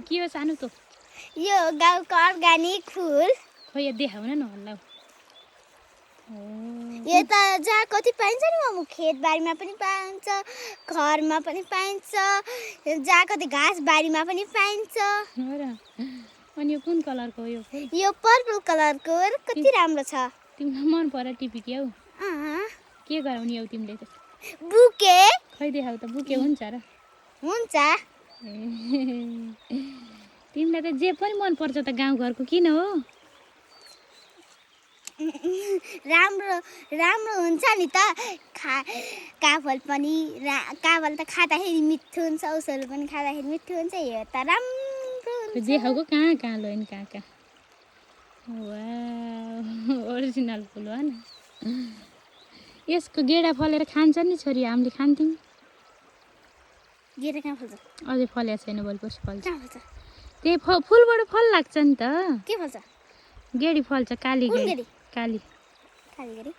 के हो सानो त यो गाउँको अर्गानिक फुल खोइ यो देखाउन न हल्ला यो त जहाँ कति पाइन्छ नि मामु खेतबारीमा पनि पाइन्छ घरमा पनि पाइन्छ जहाँ कति घाँस बारीमा पनि पाइन्छ हो र अनि यो कुन कलरको हो यो फुल यो पर्पल कलरको कति राम्रो छ तिमीलाई मन पर्यो टिपी के हौ अँ के गराउने हौ तिमीले त बुके खै देखाउ त बुके हुन्छ र हुन्छ तिमीलाई त जे पनि मन पर्छ त गाउँघरको किन हो राम्रो राम्रो हुन्छ नि त काफल पनि काफल त खाँदाखेरि मिठो हुन्छ औषधि पनि खाँदाखेरि मिठो हुन्छ यो त राम्रो हुन्छ देखाउको कहाँ कहाँ लो नि कहाँ कहाँ वाउ ओरिजिनल फुल हो न यसको गेडा फलेर खान्छ नि छोरी हामीले खान्थ्यौँ गेडा कहाँ फल्छ अझै फलेको छैन भोलिपर्सि फल्छ कहाँ फल्छ त्यही फुलबाट फल लाग्छ नि त के फल्छ गेडी फल्छ काली कुन गेडी गेडी काली काली गेडी